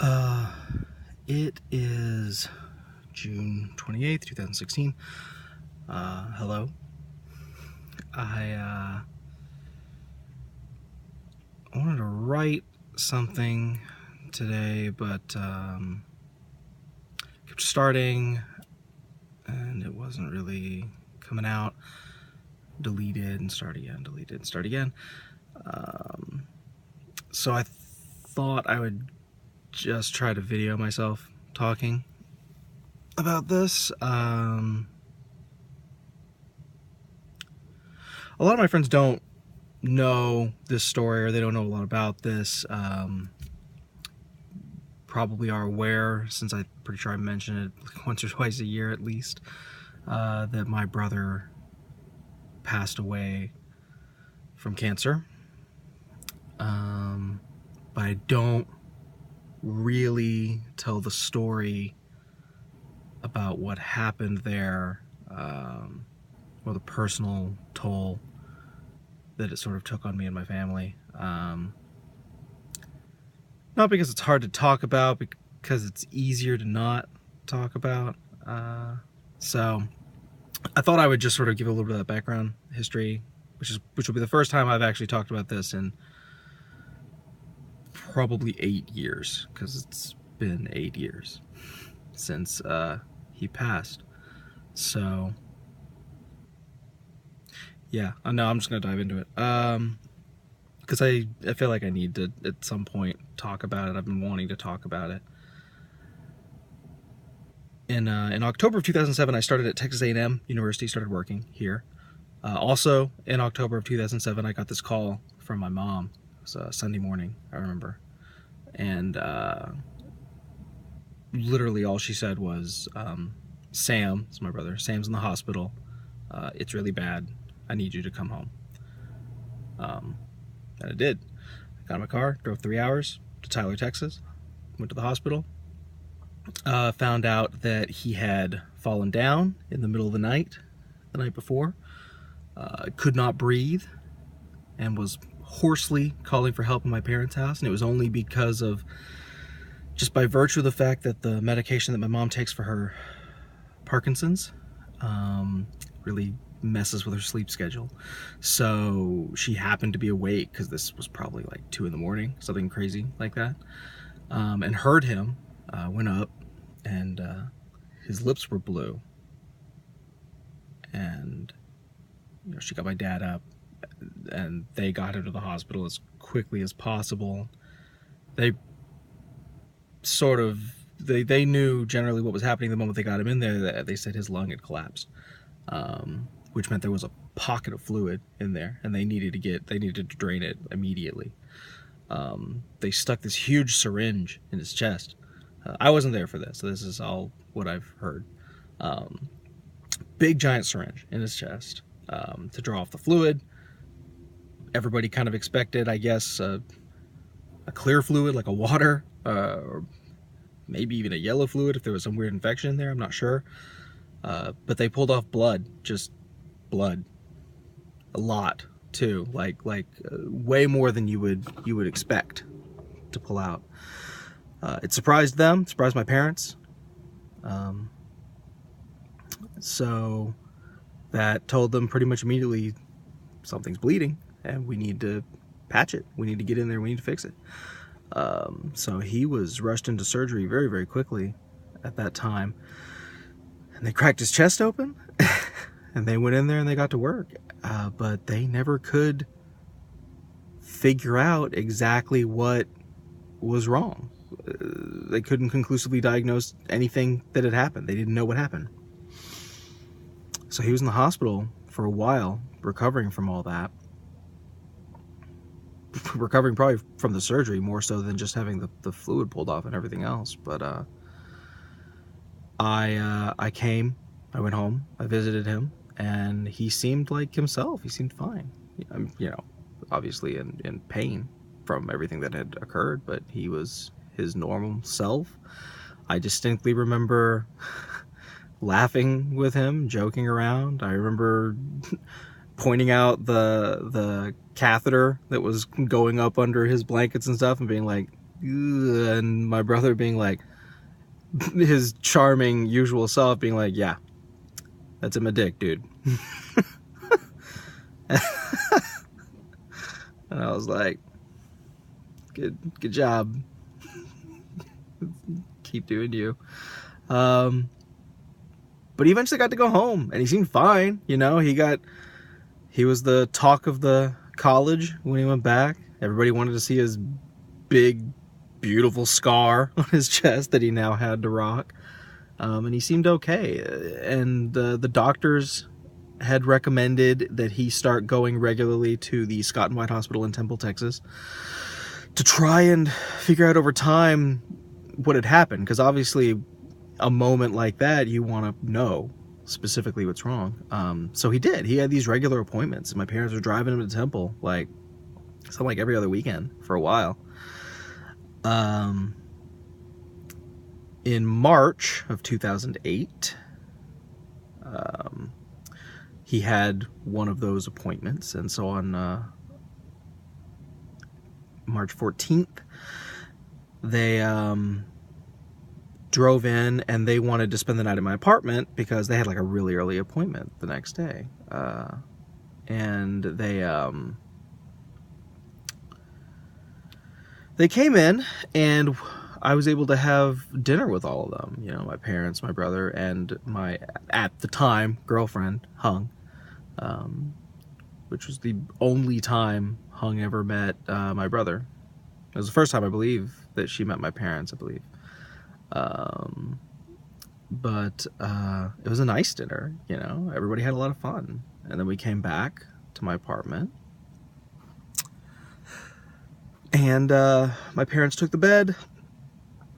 Uh, it is June 28th, 2016. Hello. I wanted to write something today, but kept starting and it wasn't really coming out. Deleted and start again, deleted and start again. So I thought I would just try to video myself talking about this. A lot of my friends don't know this story, or they don't know a lot about this. Probably are aware, since I'm pretty sure I mention it once or twice a year at least, that my brother passed away from cancer. But I don't really tell the story about what happened there, or the personal toll that it sort of took on me and my family. Not because it's hard to talk about, because it's easier to not talk about. So I thought I would just sort of give a little bit of that background history, which will be the first time I've actually talked about this in probably 8 years, because it's been 8 years since he passed. So yeah, I know I'm just gonna dive into it, because I feel like I need to at some point talk about it. I've been wanting to talk about it. In October of 2007, I started at Texas A&M University, started working here. Also, in October of 2007, I got this call from my mom. It was a Sunday morning, I remember. And literally all she said was, Sam, it's my brother, Sam's in the hospital. It's really bad. I need you to come home. And I did. I got in my car, drove 3 hours to Tyler, Texas, went to the hospital. Found out that he had fallen down in the middle of the night before, could not breathe, and was hoarsely calling for help in my parents' house. And it was only because of, just by virtue of the fact that the medication that my mom takes for her Parkinson's really messes with her sleep schedule. So she happened to be awake, because this was probably like 2 in the morning, something crazy like that, and heard him. Went up, and his lips were blue, and she got my dad up, and they got him to the hospital as quickly as possible. They sort of they knew generally what was happening the moment they got him in there. That they said his lung had collapsed, which meant there was a pocket of fluid in there, and they needed to drain it immediately. They stuck this huge syringe in his chest. I wasn't there for this, so this is all what I've heard. Big giant syringe in his chest to draw off the fluid. Everybody kind of expected, I guess, a clear fluid like a water, or maybe even a yellow fluid if there was some weird infection in there. I'm not sure. But they pulled off blood, just blood, a lot too, like way more than you would expect to pull out. It surprised them, surprised my parents. So that told them pretty much immediately, something's bleeding and we need to patch it. We need to get in there, we need to fix it. So he was rushed into surgery very, very quickly at that time. And they cracked his chest open and they went in there and they got to work. But they never could figure out exactly what was wrong. They couldn't conclusively diagnose anything that had happened. They didn't know what happened. So he was in the hospital for a while, recovering from all that. Recovering probably from the surgery more so than just having the fluid pulled off and everything else. But I came, I went home, I visited him, and he seemed like himself. He seemed fine. Obviously in pain from everything that had occurred, but he was his normal self. I distinctly remember laughing with him, joking around. I remember pointing out the catheter that was going up under his blankets and stuff and being like, "Ugh," and my brother being like, his charming usual self being like, yeah, that's in my dick, dude. And I was like, good job. Keep doing you. But he eventually got to go home, and he seemed fine. You know, he was the talk of the college when he went back. Everybody wanted to see his big, beautiful scar on his chest that he now had to rock. And he seemed okay. And the doctors had recommended that he start going regularly to the Scott and White Hospital in Temple, Texas, to try and figure out over time what had happened. Because obviously, a moment like that, you want to know specifically what's wrong. So he did. He had these regular appointments, and my parents were driving him to Temple something like every other weekend for a while. In March of 2008, he had one of those appointments, and so on March 14th, they drove in, and they wanted to spend the night at my apartment because they had like a really early appointment the next day. And they came in, and I was able to have dinner with all of them. You know, my parents, my brother, and my, at the time, girlfriend, Hung, which was the only time Hung ever met my brother. It was the first time, I believe, that she met my parents, I believe. But it was a nice dinner, you know. Everybody had a lot of fun. And then we came back to my apartment. And my parents took the bed.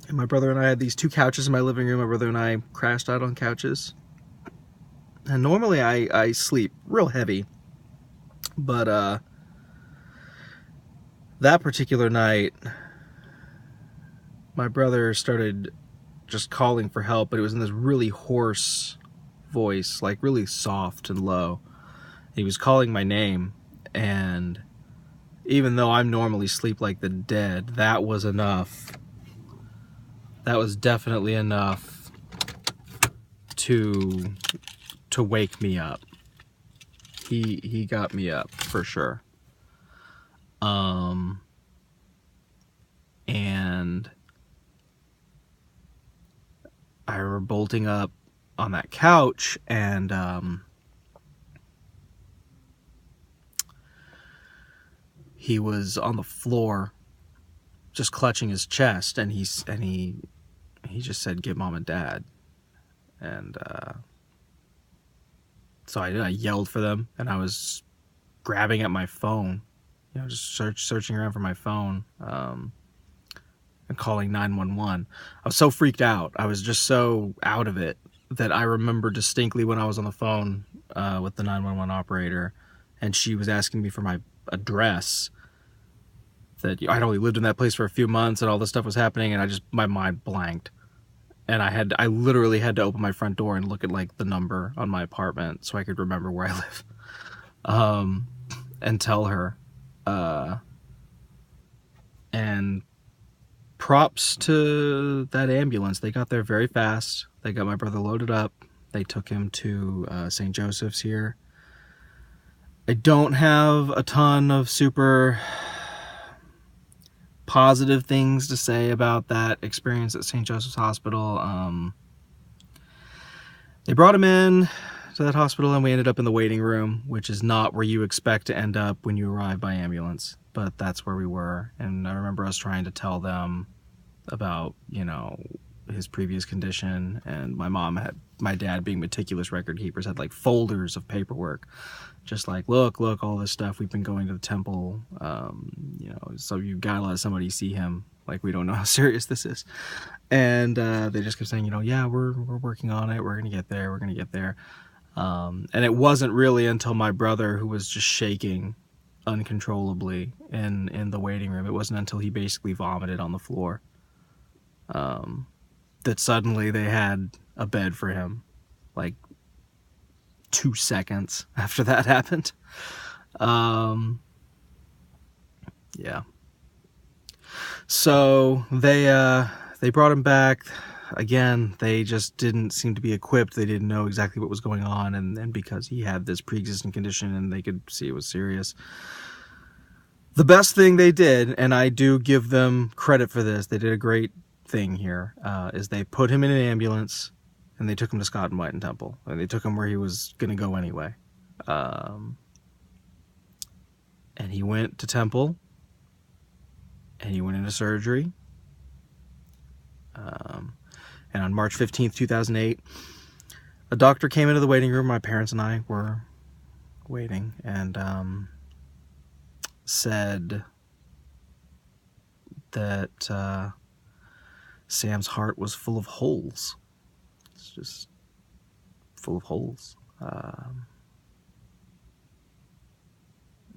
And my brother and I had these two couches in my living room. My brother and I crashed out on couches. And normally I sleep real heavy. But that particular night, my brother started just calling for help, but it was in this really hoarse voice, like really soft and low. He was calling my name, and even though I'm normally sleep like the dead, that was enough. That was definitely enough to wake me up. He got me up for sure. And I remember bolting up on that couch, and he was on the floor just clutching his chest, and he just said, "Get mom and dad." And so I yelled for them, and I was grabbing at my phone, you know, just searching around for my phone, and calling 911. I was so freaked out. I was just so out of it that I remember distinctly when I was on the phone with the 911 operator, and she was asking me for my address, that I'd only lived in that place for a few months and all this stuff was happening, and my mind blanked. And I literally had to open my front door and look at like the number on my apartment so I could remember where I live, and tell her. And props to that ambulance. They got there very fast. They got my brother loaded up. They took him to St. Joseph's here. I don't have a ton of super positive things to say about that experience at St. Joseph's Hospital. They brought him in to that hospital, and we ended up in the waiting room, which is not where you expect to end up when you arrive by ambulance, but that's where we were. And I remember us trying to tell them about, you know, his previous condition, and my dad, being meticulous record keepers, had like folders of paperwork, just like, look, all this stuff, we've been going to the temple, you know, so you gotta let somebody see him, like, we don't know how serious this is. And they just kept saying, you know, yeah, we're working on it, we're gonna get there. And it wasn't really until my brother, who was just shaking uncontrollably in the waiting room, it wasn't until he basically vomited on the floor, that suddenly they had a bed for him, like 2 seconds after that happened. Yeah. So they brought him back. Again, they just didn't seem to be equipped. They didn't know exactly what was going on, and because he had this pre-existing condition and they could see it was serious. The best thing they did, and I do give them credit for this, they did a great thing here, is they put him in an ambulance and they took him to Scott and White and Temple, and they took him where he was going to go anyway. And he went to Temple, and he went into surgery. And on March 15th, 2008, a doctor came into the waiting room. My parents and I were waiting, and said that Sam's heart was full of holes. It's just full of holes. And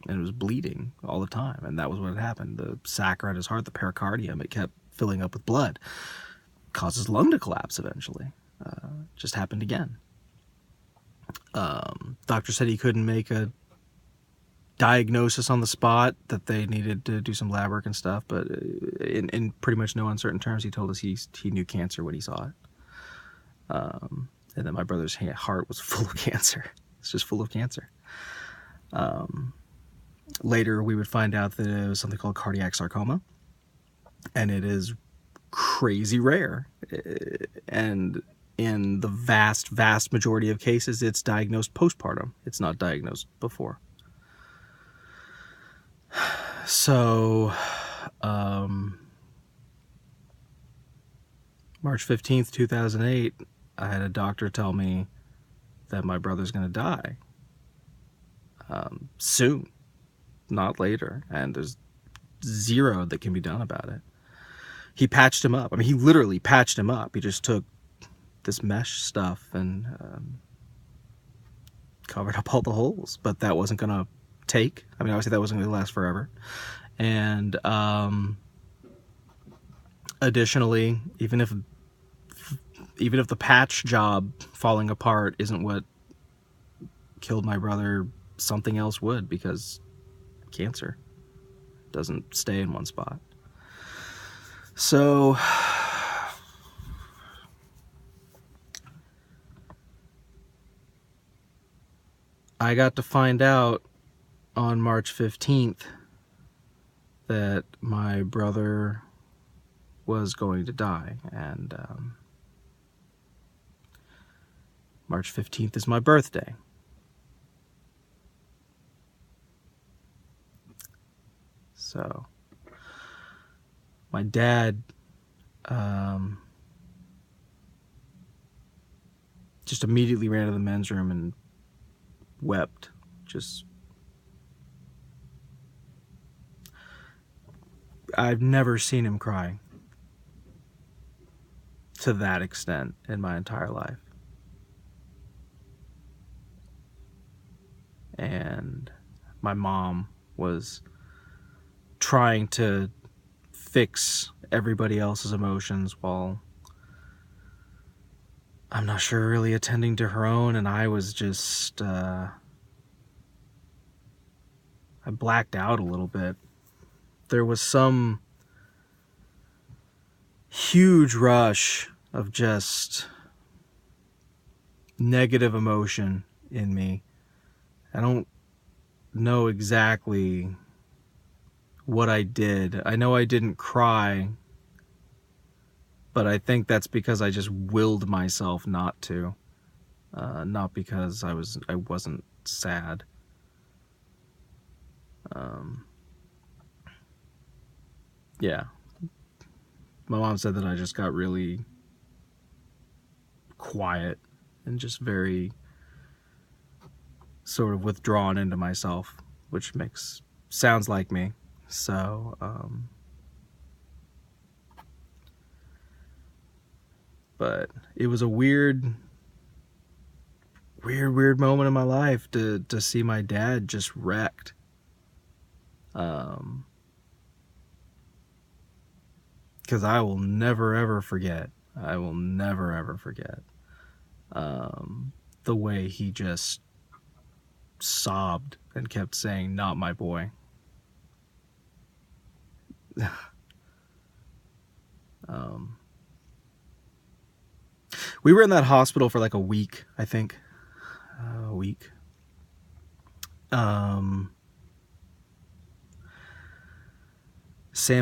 it was bleeding all the time, and that was what had happened. The sac around his heart, the pericardium, it kept filling up with blood. Caused his lung to collapse eventually. Just happened again. Doctor said he couldn't make a diagnosis on the spot, that they needed to do some lab work and stuff, but in pretty much no uncertain terms, he told us he knew cancer when he saw it. And that my brother's heart was full of cancer. It's just full of cancer. Later, we would find out that it was something called cardiac sarcoma, and it is crazy rare. And in the vast, vast majority of cases, it's diagnosed postpartum. It's not diagnosed before. So, March 15th, 2008, I had a doctor tell me that my brother's going to die soon, not later, and there's zero that can be done about it. He patched him up. I mean, he literally patched him up. He just took this mesh stuff and covered up all the holes, but that wasn't going to take. I mean, obviously that wasn't going to last forever. And additionally, even if the patch job falling apart isn't what killed my brother, something else would, because cancer doesn't stay in one spot. So I got to find out on March 15th that my brother was going to die, and March 15th is my birthday. So my dad just immediately ran to the men's room and wept. I've never seen him cry to that extent in my entire life. And my mom was trying to fix everybody else's emotions while I'm not sure really attending to her own, and I was just I blacked out a little bit. There was some huge rush of just negative emotion in me. I don't know exactly what I did. I know I didn't cry, but I think that's because I just willed myself not to. Not because I wasn't sad. Yeah. My mom said that I just got really quiet and just very sort of withdrawn into myself, which sounds like me. So, but it was a weird moment in my life to see my dad just wrecked. Because I will never ever forget. I will never ever forget the way he just sobbed and kept saying, "Not my boy." We were in that hospital for like a week, I think. A week. Sam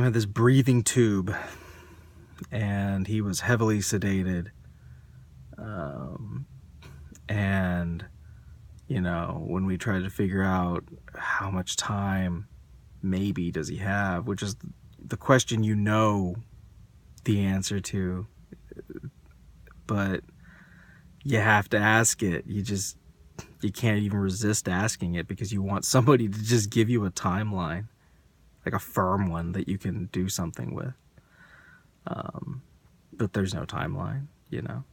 had this breathing tube, and he was heavily sedated. And, you know, when we tried to figure out how much time maybe does he have, which is the question you know the answer to, but you have to ask it. You can't even resist asking it because you want somebody to just give you a timeline, like a firm one that you can do something with. But there's no timeline, you know.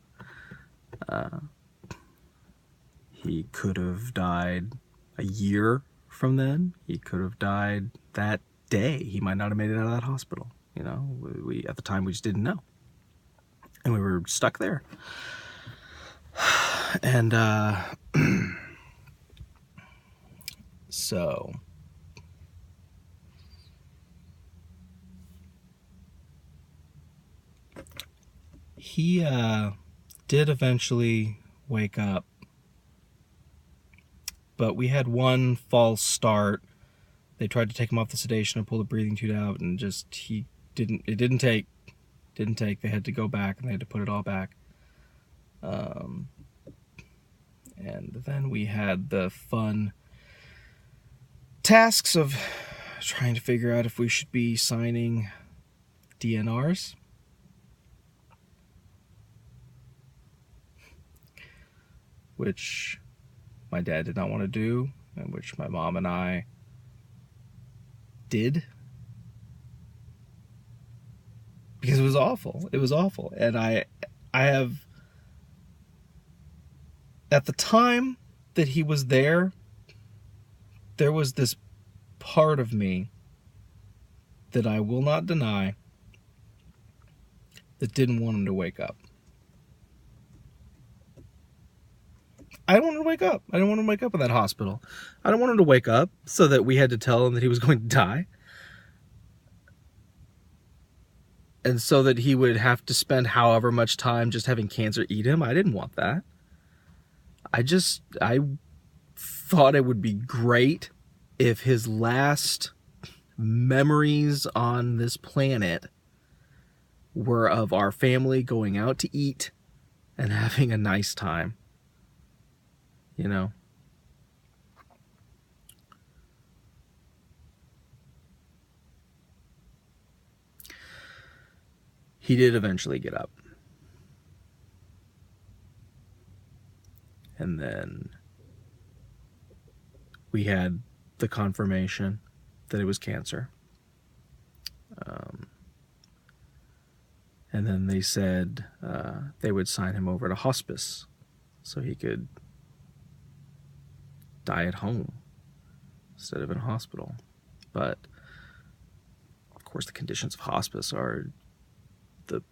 He could have died a year from then. He could have died that day. He might not have made it out of that hospital. You know, we at the time we just didn't know, and we were stuck there. And so he did eventually wake up, but we had one false start. They tried to take him off the sedation and pull the breathing tube out, and just it didn't take. They had to go back and they had to put it all back. And then we had the fun tasks of trying to figure out if we should be signing DNRs. Which my dad did not want to do, and which my mom and I did. Because it was awful. It was awful. And I have, at the time that he was there was this part of me that I will not deny that didn't want him to wake up. I don't want him to wake up. I don't want him to wake up in that hospital. I don't want him to wake up so that we had to tell him that he was going to die. And so that he would have to spend however much time just having cancer eat him. I didn't want that. I thought it would be great if his last memories on this planet were of our family going out to eat and having a nice time. You know? He did eventually get up. And then we had the confirmation that it was cancer. And then they said they would sign him over to hospice so he could die at home instead of in a hospital. But of course the conditions of hospice are the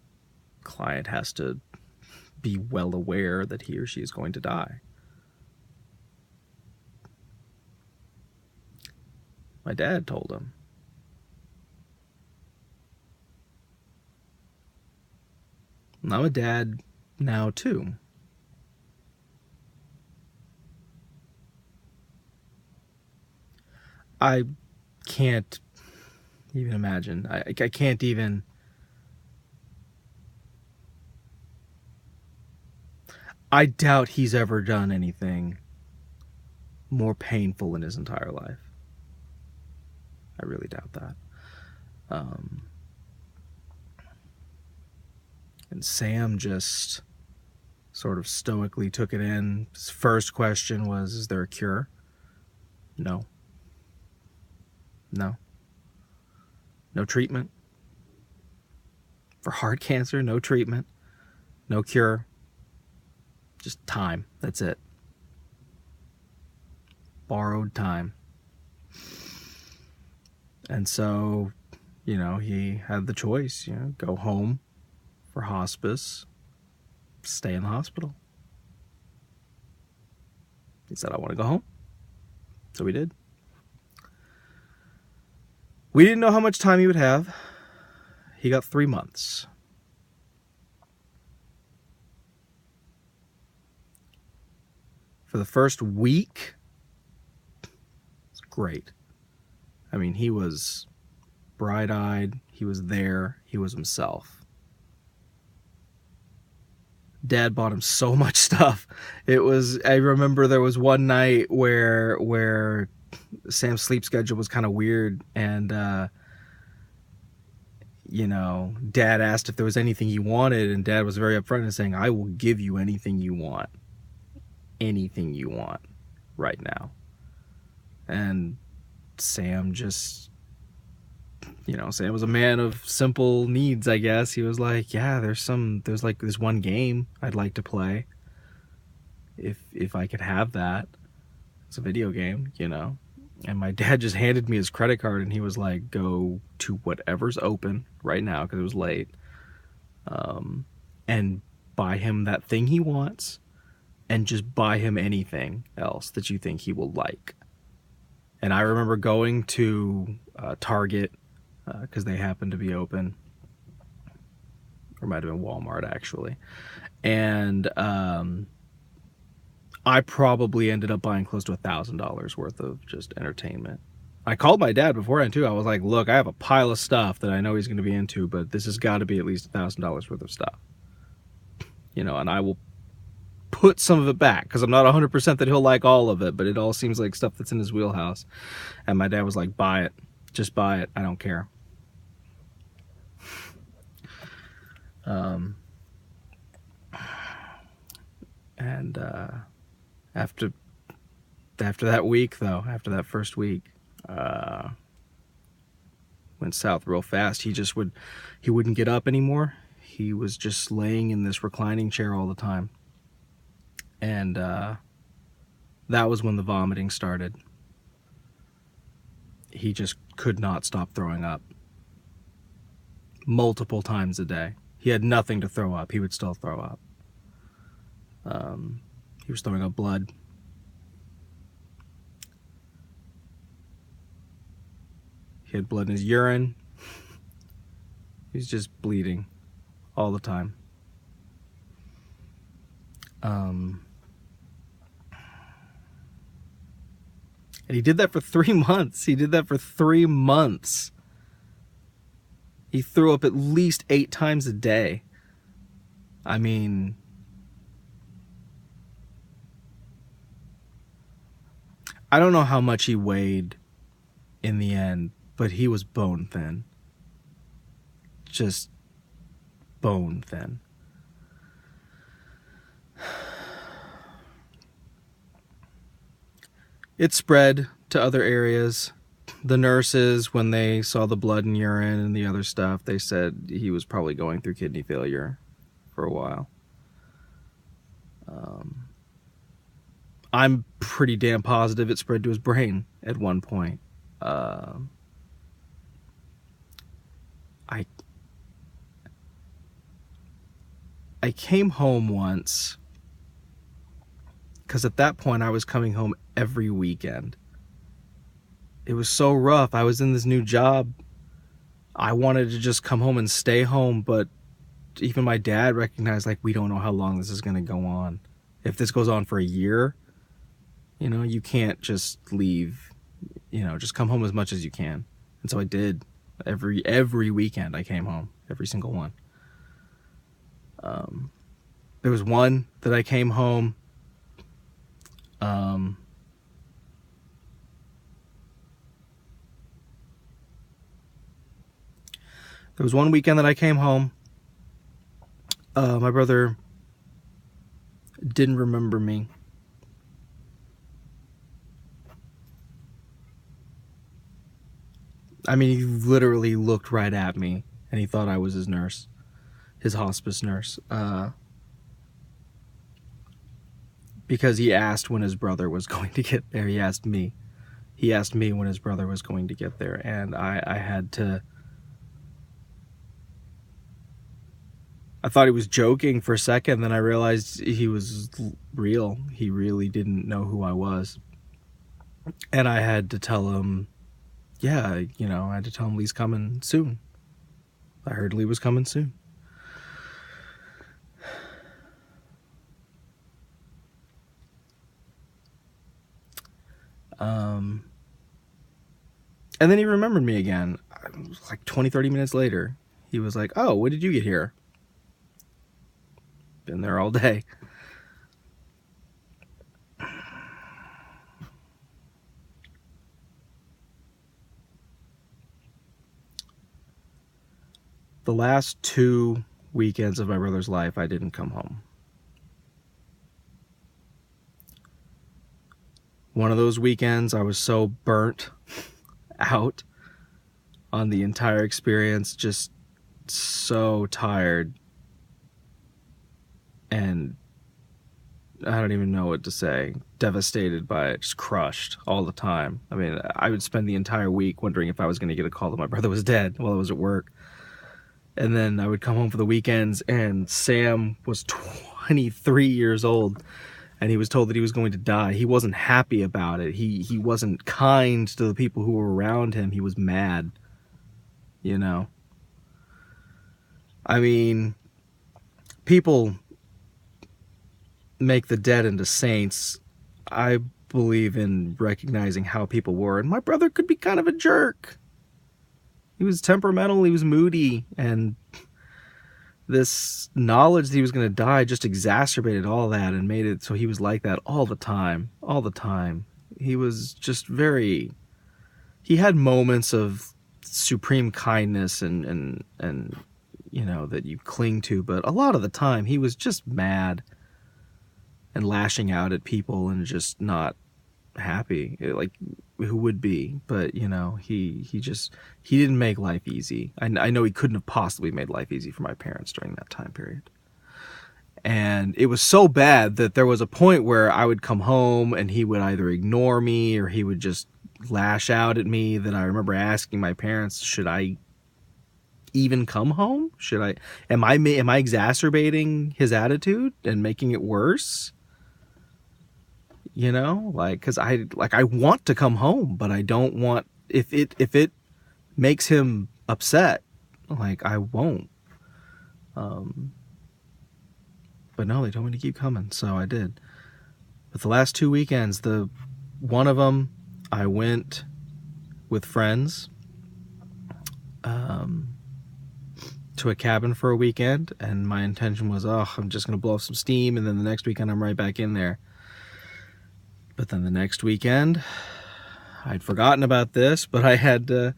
client has to be well aware that he or she is going to die. My dad told him. And I'm a dad now too. I can't even imagine. I can't even. I doubt he's ever done anything more painful in his entire life. I really doubt that. And Sam just sort of stoically took it in. His first question was, is there a cure? No. No. No treatment. For heart cancer, no treatment. No cure. Just time. That's it. Borrowed time. And so, you know, he had the choice, you know, go home for hospice, stay in the hospital. He said, I want to go home. So we did. We didn't know how much time he would have. He got 3 months. For the first week, it's great. I mean, he was bright-eyed, he was there, he was himself. Dad bought him so much stuff. I remember there was one night where Sam's sleep schedule was kind of weird, and you know, Dad asked if there was anything he wanted, and Dad was very upfront in saying, I will give you anything you want. Anything you want right now. And Sam just, you know, Sam was a man of simple needs, I guess. He was like, yeah, there's like this one game I'd like to play. If I could have that. It's a video game, you know. And my dad just handed me his credit card, and he was like, go to whatever's open right now, because it was late, and buy him that thing he wants, and just buy him anything else that you think he will like. And I remember going to Target, because they happened to be open, or might have been Walmart, actually. And I probably ended up buying close to $1,000 worth of just entertainment. I called my dad beforehand too. I was like, look, I have a pile of stuff that I know he's going to be into, but this has got to be at least $1,000 worth of stuff. You know, and I will put some of it back, because I'm not 100% that he'll like all of it, but it all seems like stuff that's in his wheelhouse. And my dad was like, buy it. Just buy it. I don't care. After that week, though, after that first week, went south real fast. He wouldn't get up anymore. He was just laying in this reclining chair all the time. And that was when the vomiting started. He just could not stop throwing up. Multiple times a day. He had nothing to throw up. He would still throw up. He was throwing up blood. He had blood in his urine. He was just bleeding all the time. And he did that for 3 months. He did that for 3 months. He threw up at least 8 times a day. I mean, I don't know how much he weighed in the end, but he was bone thin. Just bone thin. It spread to other areas. The nurses, when they saw the blood and urine and the other stuff, they said he was probably going through kidney failure for a while. I'm pretty damn positive it spread to his brain at one point. I came home once, because at that point I was coming home every weekend. It was so rough. I was in this new job. I wanted to just come home and stay home, but even my dad recognized, like, we don't know how long this is going to go on. If this goes on for a year, you know, you can't just leave, you know, just come home as much as you can. And so I did. Every weekend I came home, every single one. There was one that I came home, there was one weekend that I came home. My brother didn't remember me. I mean, he literally looked right at me, and he thought I was his nurse, his hospice nurse, because he asked when his brother was going to get there. He asked me when his brother was going to get there, and I had to... I thought he was joking for a second, then I realized he was real. He really didn't know who I was. And I had to tell him, yeah, you know, I had to tell him Lee's coming soon. I heard Lee was coming soon. And then he remembered me again. Like 20-30 minutes later, he was like, "Oh, when did you get here?" Been there all day. The last 2 weekends of my brother's life, I didn't come home. One of those weekends, I was so burnt out on the entire experience, just so tired, and I don't even know what to say. Devastated by it, just crushed all the time. I mean, I would spend the entire week wondering if I was going to get a call that my brother was dead while I was at work. And then I would come home for the weekends, and Sam was 23 years old, and he was told that he was going to die. He wasn't happy about it. He wasn't kind to the people who were around him. He was mad, you know. I mean, people make the dead into saints. I believe in recognizing how people were, and my brother could be kind of a jerk. He was temperamental, he was moody, and this knowledge that he was going to die just exacerbated all that and made it so he was like that all the time. He was just he had moments of supreme kindness and you know, that you cling to, but a lot of the time he was just mad and lashing out at people and just not happy, like who would be. But you know, he didn't make life easy. I know he couldn't have possibly made life easy for my parents during that time period. And it was so bad that there was a point where I would come home and he would either ignore me or he would just lash out at me, that I remember asking my parents, should I even come home? Am I exacerbating his attitude and making it worse? You know, like, because I want to come home, but I don't want, if it makes him upset, like, I won't. But no, they told me to keep coming, so I did. But the last 2 weekends, one of them, I went with friends to a cabin for a weekend, and my intention was, I'm just gonna blow off some steam, and then the next weekend I'm right back in there. But then the next weekend, I'd forgotten about this, but I had to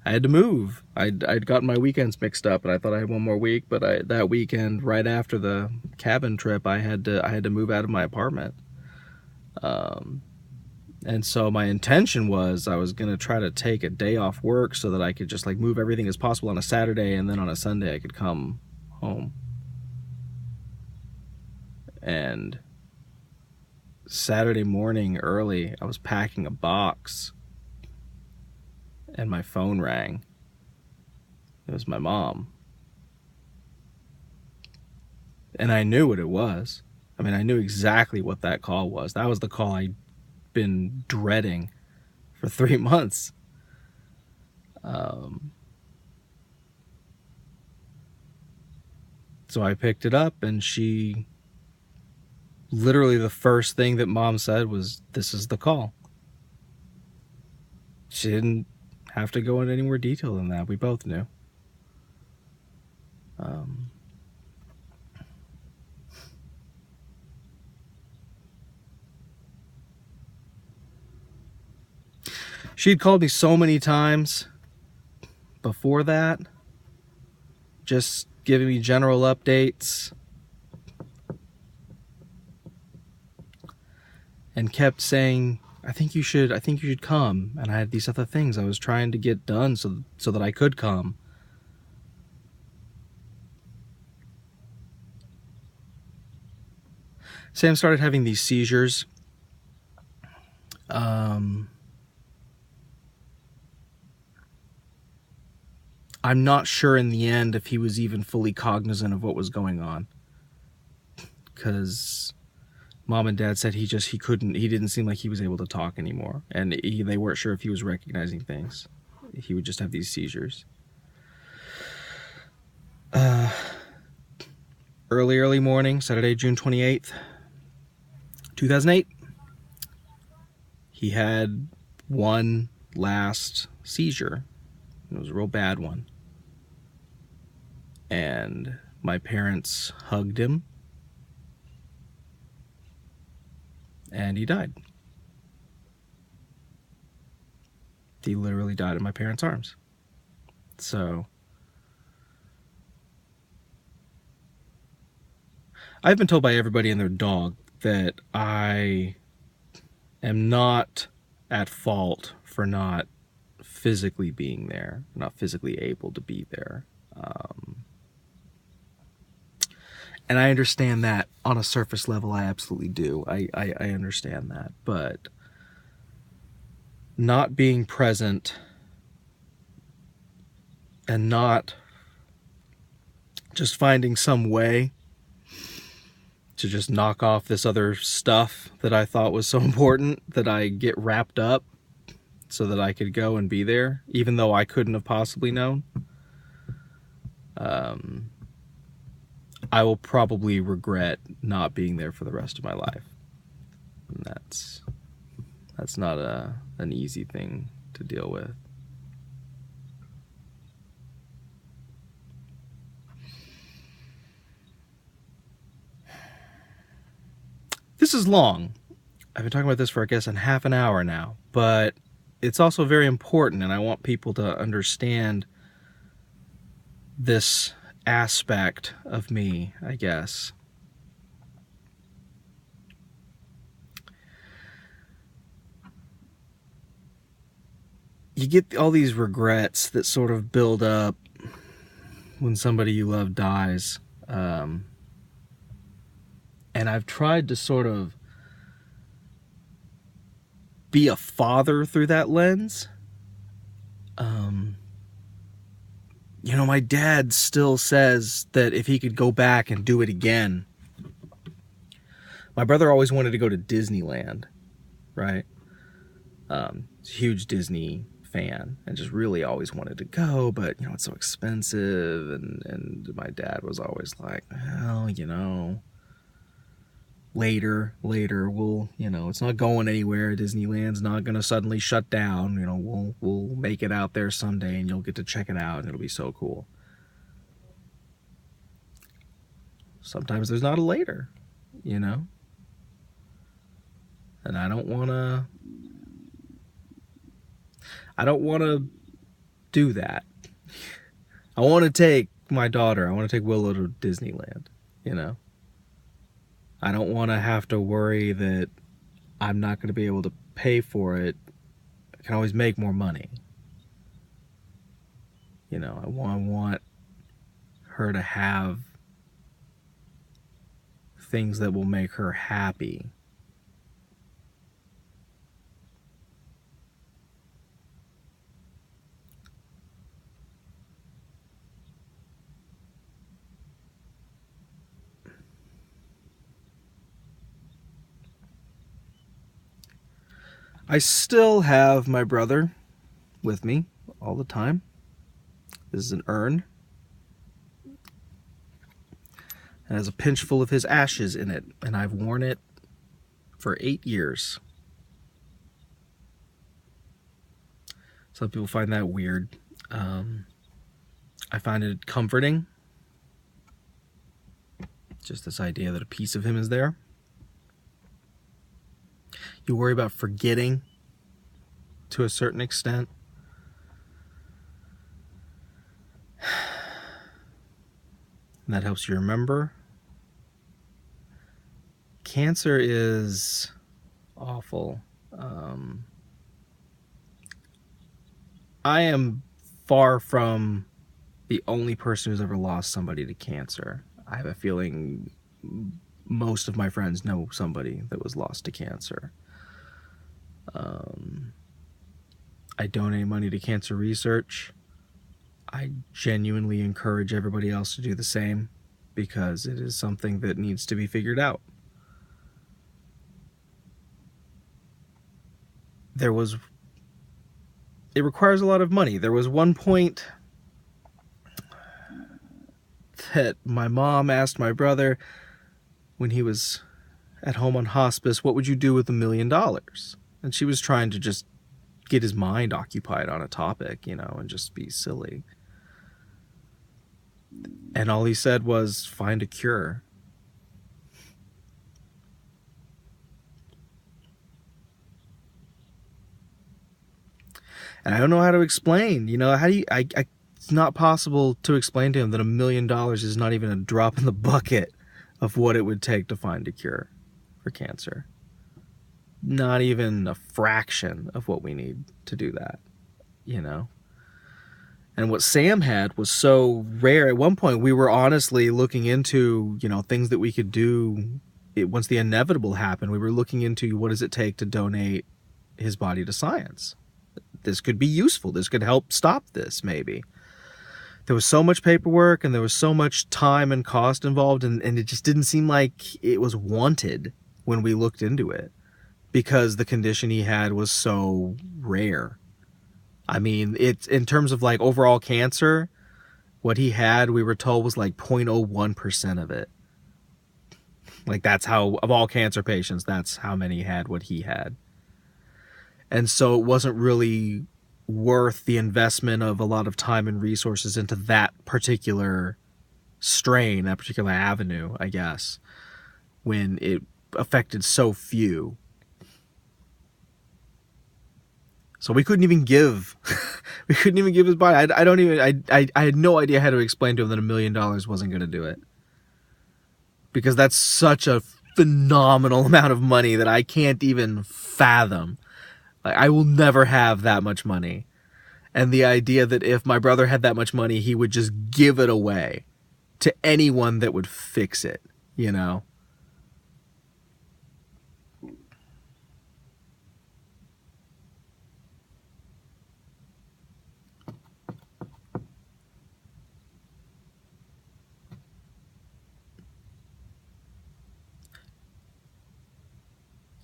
move. I'd gotten my weekends mixed up, and I thought I had one more week, but that weekend, right after the cabin trip, I had to move out of my apartment. And so my intention was I was gonna try to take a day off work so that I could just like move everything as possible on a Saturday, and then on a Sunday I could come home. And Saturday morning early, I was packing a box and my phone rang. It was my mom. And I knew what it was. I mean, I knew exactly what that call was. That was the call I'd been dreading for 3 months. So I picked it up, and she... literally the first thing that Mom said was, "This is the call." She didn't have to go into any more detail than that. We both knew. She'd called me so many times before that, just giving me general updates, and kept saying, I think you should come. And I had these other things I was trying to get done so that I could come. Sam started having these seizures. I'm not sure in the end if he was even fully cognizant of what was going on, because Mom and Dad said he didn't seem like he was able to talk anymore, and they weren't sure if he was recognizing things. He would just have these seizures. Early morning, Saturday, June 28th, 2008, he had one last seizure. It was a real bad one. And my parents hugged him, and he died. He literally died in my parents' arms. So I've been told by everybody and their dog that I am not at fault for not physically being there, not physically able to be there. And I understand that on a surface level. I absolutely do. I understand that. But not being present and not just finding some way to just knock off this other stuff that I thought was so important, that I get wrapped up so that I could go and be there, even though I couldn't have possibly known. I will probably regret not being there for the rest of my life. And that's not an easy thing to deal with. This is long. I've been talking about this for, I guess, half an hour now, but it's also very important, and I want people to understand this aspect of me, I guess. You get all these regrets that sort of build up when somebody you love dies. And I've tried to sort of be a father through that lens. You know, my dad still says that if he could go back and do it again. My brother always wanted to go to Disneyland, right? He's a huge Disney fan and just really always wanted to go, but, you know, it's so expensive. And my dad was always like, well, you know, later, we'll, you know, it's not going anywhere. Disneyland's not going to suddenly shut down. You know, we'll make it out there someday and you'll get to check it out and it'll be so cool. Sometimes there's not a later, you know? And I don't want to do that. I want to take my daughter, I want to take Willow to Disneyland, you know? I don't want to have to worry that I'm not going to be able to pay for it. I can always make more money. You know, I want her to have things that will make her happy. I still have my brother with me all the time. This is an urn. It has a pinch full of his ashes in it, and I've worn it for 8 years. Some people find that weird. I find it comforting. Just this idea that a piece of him is there. You worry about forgetting to a certain extent. And that helps you remember. Cancer is awful. I am far from the only person who's ever lost somebody to cancer. I have a feeling most of my friends know somebody that was lost to cancer. I donate money to cancer research. I genuinely encourage everybody else to do the same because it is something that needs to be figured out. It requires a lot of money. There was one point that my mom asked my brother when he was at home on hospice, what would you do with $1 million? And she was trying to just get his mind occupied on a topic, you know, and just be silly. And all he said was, find a cure. And I don't know how to explain, you know, how do you, it's not possible to explain to him that $1 million is not even a drop in the bucket of what it would take to find a cure for cancer. Not even a fraction of what we need to do that, you know. And what Sam had was so rare. At one point, we were honestly looking into, you know, things that we could do once the inevitable happened. We were looking into what does it take to donate his body to science. This could be useful. This could help stop this, maybe. There was so much paperwork and there was so much time and cost involved, and it just didn't seem like it was wanted when we looked into it because the condition he had was so rare. I mean, it's in terms of like overall cancer, what he had, we were told was like 0.01% of it. Like that's how, of all cancer patients, that's how many had what he had. And so it wasn't really worth the investment of a lot of time and resources into that particular strain, that particular avenue, I guess, when it affected so few. So we couldn't even give, we couldn't even give his body. I had no idea how to explain to him that $1 million wasn't going to do it. Because that's such a phenomenal amount of money that I can't even fathom. Like, I will never have that much money. And the idea that if my brother had that much money, he would just give it away to anyone that would fix it, you know?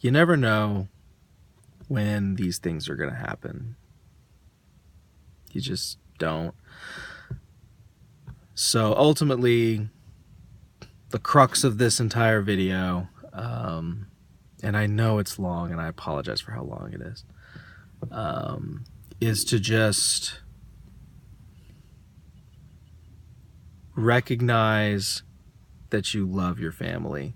You never know when these things are going to happen. You just don't. So ultimately, the crux of this entire video, and I know it's long and I apologize for how long it is to just recognize that you love your family.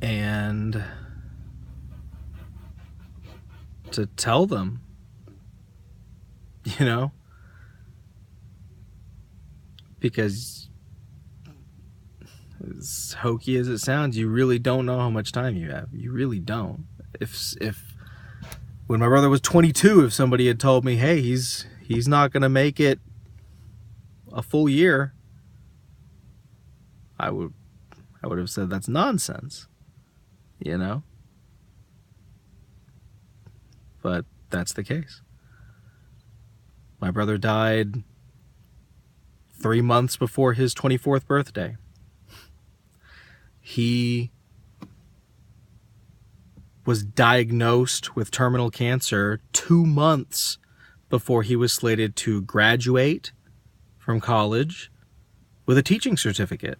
And to tell them, you know, because as hokey as it sounds, you really don't know how much time you have. You really don't. If when my brother was 22, if somebody had told me, hey, he's not going to make it a full year, I would have said that's nonsense, you know? But that's the case. My brother died 3 months before his 24th birthday. He was diagnosed with terminal cancer 2 months before he was slated to graduate from college with a teaching certificate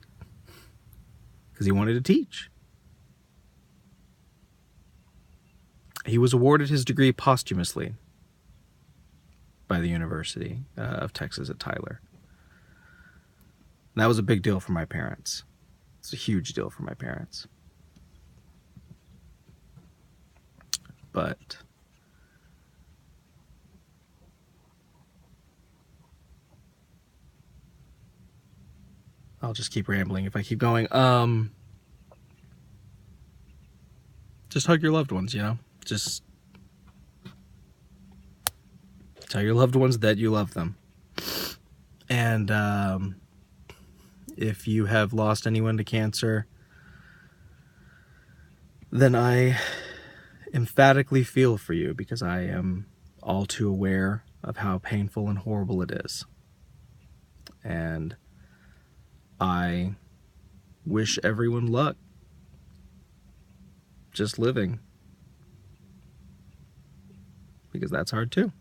because he wanted to teach. He was awarded his degree posthumously by the University of Texas at Tyler. And that was a big deal for my parents. It's a huge deal for my parents. But I'll just keep rambling if I keep going. Just hug your loved ones, you know? Just tell your loved ones that you love them. And if you have lost anyone to cancer, then I emphatically feel for you because I am all too aware of how painful and horrible it is. And I wish everyone luck just living, because that's hard too.